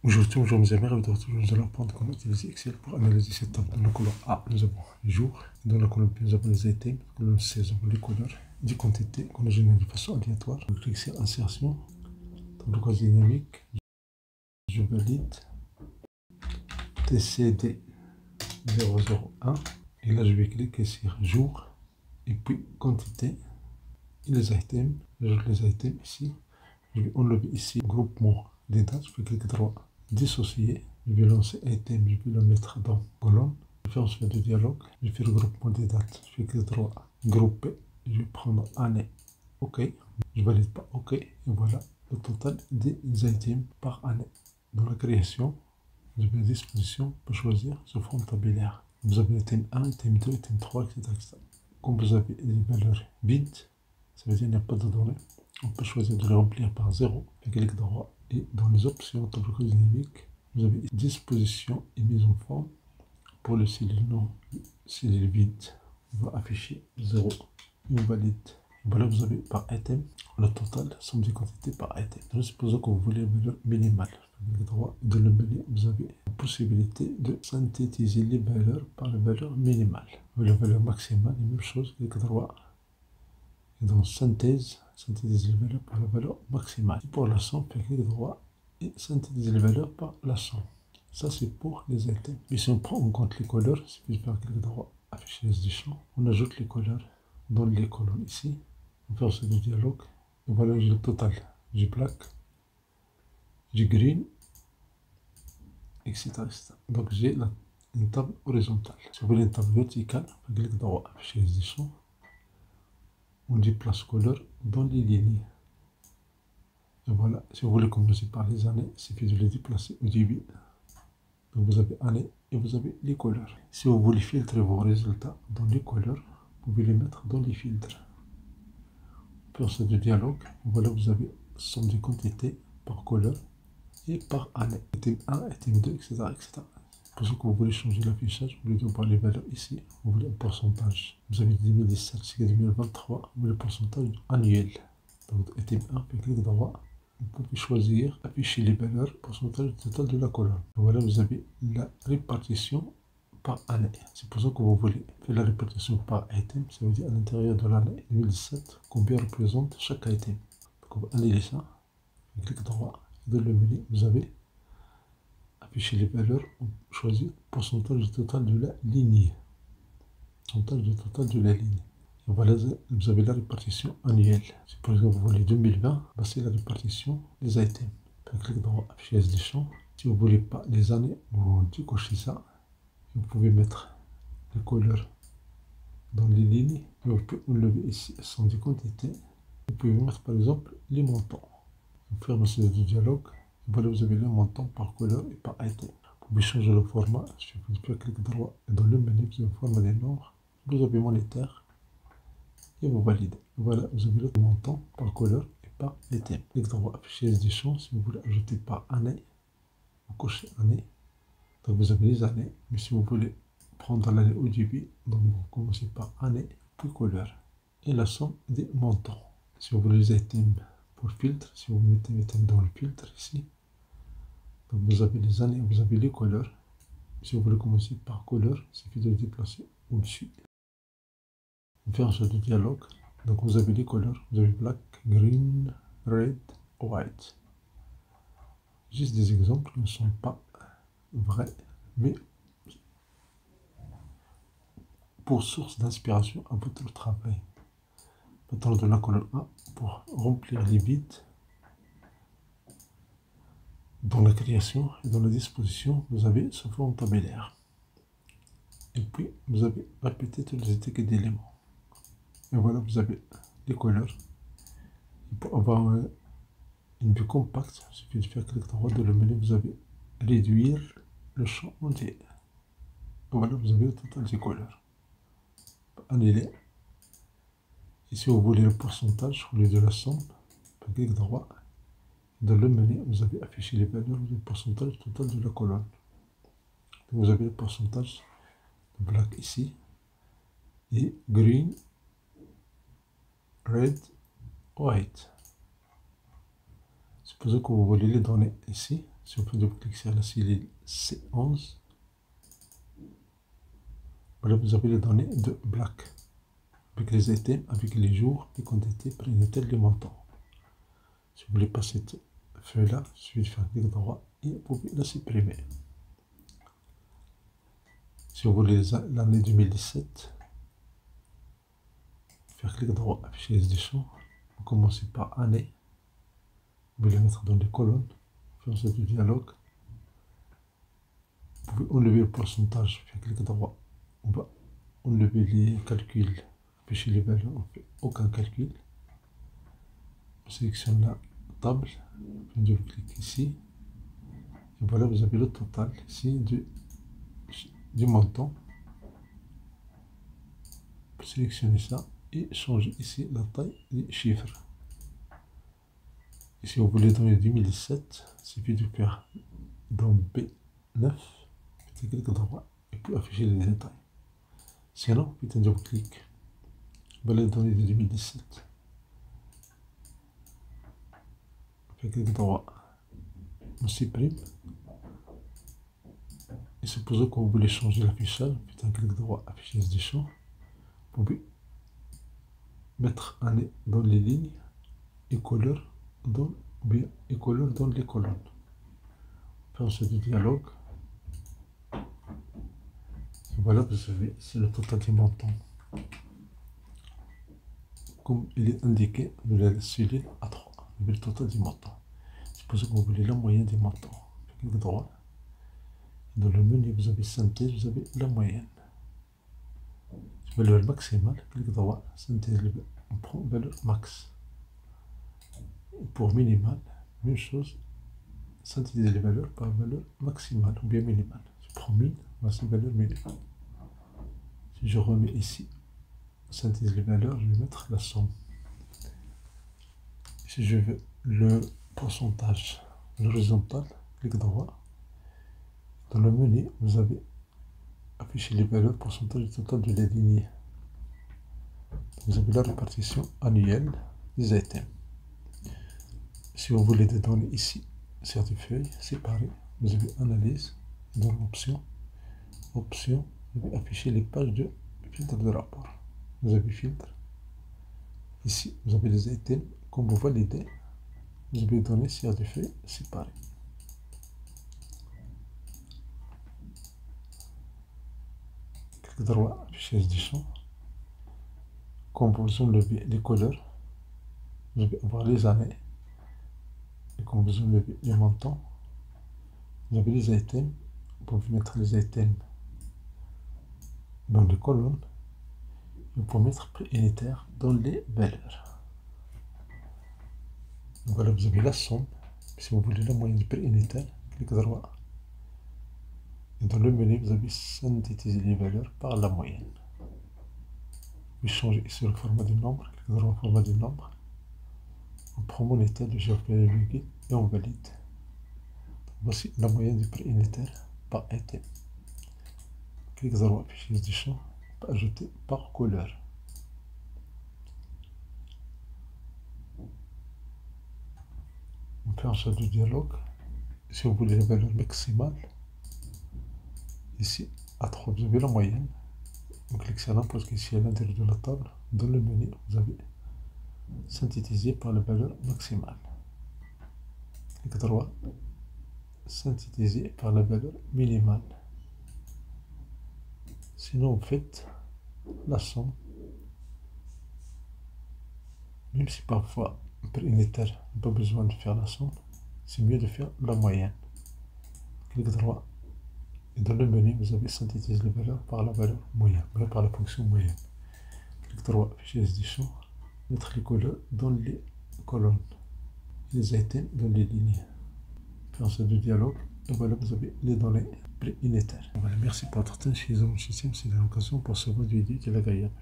Aujourd'hui, mes amis, nous allons apprendre comment utiliser Excel pour analyser cette table. Dans la colonne A, nous avons les jours. Dans la colonne B, nous avons les items. Dans la colonne C, nous avons les couleurs, des quantités qu'on a générées de façon aléatoire. Je clique sur Insertion. Dans le code dynamique, je valide TCD 001. Et là, je vais cliquer sur Jour. Et puis, Quantité. Et les items. J'ajoute les items ici. Je vais enlever ici groupement des dates. Je vais cliquer droit. Dissocier, je vais lancer item, je vais le mettre dans colonne. Je vais faire ensuite de dialogue, je fais le groupement des dates, je vais cliquer droit, grouper, je vais prendre année, ok, je valide pas, ok, et voilà le total des items par année. Dans la création, vous avez la disposition pour choisir sous forme tabulaire. Vous avez item 1, item 2, item 3, etc. Comme vous avez des valeurs vides, ça veut dire qu'il n'y a pas de données, on peut choisir de les remplir par 0, je clique droit. Et dans les options tableau dynamique, vous avez disposition et mise en forme. Pour le cellule non, cellule vide, on va afficher 0 et on valide. Voilà, vous avez par item le total, somme des quantités par item. Donc, supposons que vous voulez une valeur minimale. Droit de le menu, vous avez la possibilité de synthétiser les valeurs par la valeur minimale. La valeur maximale, la même chose, clic droit. Et dans synthèse, synthétiser les valeurs par la valeur maximale. Et pour la somme, clic droit et synthétiser les valeurs par la somme. Ça, c'est pour les items. Mais si on prend en compte les couleurs, il suffit de faire clic droit, afficher les champs. On ajoute les couleurs dans les colonnes ici. On fait ensuite le dialogue. Et voilà, j'ai le total. J'ai black, j'ai green, etc. Donc, j'ai une table horizontale. Si vous voulez une table verticale, clic droit, afficher les champs. On déplace couleur dans les lignes. Et voilà, si vous voulez commencer par les années, il suffit de les déplacer au début. Donc vous avez année et vous avez les couleurs. Si vous voulez filtrer vos résultats dans les couleurs, vous pouvez les mettre dans les filtres. Pour ce dialogue, voilà, vous avez somme des quantités par couleur et par année. Item 1, item 2, etc. Pour ce que vous voulez changer l'affichage, vous voulez voir les valeurs ici, vous voulez un pourcentage. Vous avez 2017 jusqu'à 2023, vous voulez le pourcentage annuel. Donc, item 1, puis clic droit, vous pouvez choisir afficher les valeurs, pourcentage total de la colonne. Voilà, vous avez la répartition par année. C'est pour ça que vous voulez faire la répartition par item, ça veut dire à l'intérieur de l'année 2017, combien représente chaque item. Donc, on va annuler ça, clic droit, dans le menu, vous avez afficher les valeurs, on choisit pourcentage total de la ligne. Pourcentage total de la ligne. Et voilà, vous avez la répartition annuelle. Si par exemple vous voulez 2020, c'est la répartition des items. Clic droit, afficher des champs. Si vous ne voulez pas les années, vous décochez ça. Vous pouvez mettre les couleurs dans les lignes. Et vous pouvez enlever ici sans des quantités. Vous pouvez mettre par exemple les montants. Vous pouvez faire le dialogue. Voilà, vous avez le montant par couleur et par item. Vous pouvez changer le format. Je vais cliquer droit et dans le menu, vous avez le format des nombres. Vous avez monétaire et vous validez. Voilà, vous avez le montant par couleur et par item. Clic droit, afficher des champs. Si vous voulez ajouter par année, vous cochez année. Donc vous avez les années. Mais si vous voulez prendre l'année au début, donc vous commencez par année, puis couleur. Et la somme des montants. Si vous voulez les items pour filtre, si vous mettez les items dans le filtre ici, donc vous avez les années, vous avez les couleurs. Si vous voulez commencer par couleur, il suffit de les déplacer au-dessus. On fait ensuite le dialogue. Donc vous avez les couleurs, vous avez black, green, red, white. Juste des exemples qui ne sont pas vrais, mais pour source d'inspiration à votre travail. Maintenant de la colonne A, pour remplir les vides, dans la création et dans la disposition, vous avez ce forme tabulaire. Et puis, vous avez répété toutes les étiquettes d'éléments. Et voilà, vous avez les couleurs. Et pour avoir une vue compacte, il suffit de faire clic droit de le menu, vous avez réduire le champ entier. Et voilà, vous avez le total des couleurs. Annuler. Et si vous voulez le pourcentage au lieu de la somme, clic droit. Dans le menu, vous avez affiché les valeurs du pourcentage total de la colonne. Donc vous avez le pourcentage de black ici, et green, red, white. Supposons que vous voulez les données ici, Si on fait double-clic sur la cellule C11, voilà, vous avez les données de Black, avec les items, avec les jours, les quantités, prix unitaire, les montants. Si vous voulez passer cette feuille-là, il suffit de faire clic droit et vous pouvez la supprimer. Si vous voulez l'année 2017, faire clic droit, afficher les champs. Vous commencez par année, vous pouvez les mettre dans les colonnes, faire ce dialogue. Vous pouvez enlever le pourcentage, faire clic droit, on va enlever les calculs, afficher les valeurs, on ne fait aucun calcul. On sélectionne la table, on double-clic ici, et voilà, vous avez le total ici du montant. Pour sélectionner ça et changer ici la taille des chiffres. Et si vous voulez donner 2017, il suffit de faire dans B9, petit clic droit et puis afficher les détails. Sinon, petit double-clic, voilà les données de 2017. Petit clic droit, on supprime. Et supposons que vous voulez changer l'affichage, petit clic droit, afficher des champs. Vous pouvez mettre année dans les lignes et couleur dans, les colonnes. Faire ce dialogue. Et voilà, vous savez, c'est le total des montants. Comme il est indiqué dans la cellule A3, vous avez le total des montants. Supposons que vous voulez la moyenne des montants. Clic droit. Dans le menu, vous avez synthèse, vous avez la moyenne. Valeur maximale, clic droit, synthèse, on prend valeur max. Pour minimal, même chose, synthétiser les valeurs par valeur maximale ou bien minimale. Je prends min, voici valeur minimale. Si je remets ici, synthétiser les valeurs, je vais mettre la somme. Si je veux le pourcentage, l'horizontal, clic droit. Dans le menu, vous avez affiché les valeurs pourcentage du total de la lignée. Vous avez la répartition annuelle des items. Si vous voulez des données ici, sur des feuilles séparées, vous avez analyse, dans l'option, vous avez affiché les pages de filtre de rapport. Vous avez filtre. Ici, vous avez les items. Comme vous validez, vous avez des données sur des feuilles séparées. Clic droit, affichage des champs. Quand vous enlevez les couleurs, vous allez avoir les années. Et quand vous enlevez les montants, vous avez les items. Vous pouvez mettre les items dans les colonnes. Vous pouvez mettre prix unitaire dans les valeurs. Voilà, vous avez la somme. Si vous voulez la moyenne du prix unitaire, clic droit. Et dans le menu, vous avez synthétisé les valeurs par la moyenne. Vous changez ici le format du nombre, clic droit, format du nombre. On prend mon état de géométrie et on valide. Voici la moyenne du prix unitaire par item. Clic droit, fichier du champ, ajouter par couleur. On fait un choix du dialogue. Si vous voulez la valeur maximale, ici à 3, vous avez la moyenne. On clique sur n'importe quel ici à l'intérieur de la table. Dans le menu, vous avez synthétisé par la valeur maximale. Clic droit, synthétisé par la valeur minimale. Sinon, vous faites la somme. Même si parfois, prix unitaire, n'a pas besoin de faire la somme, c'est mieux de faire la moyenne. Clic droit. Et dans le menu, vous avez synthétisé les valeurs par la valeur moyenne, par la fonction moyenne. Clic droit, fichier des champs, mettre les couleurs dans les colonnes, les items dans les lignes. Faire ce dialogue, et voilà, vous avez les données prix unitaires. Voilà, merci pour votre attention, c'est l'occasion pour ce mode vidéo qui est agréable.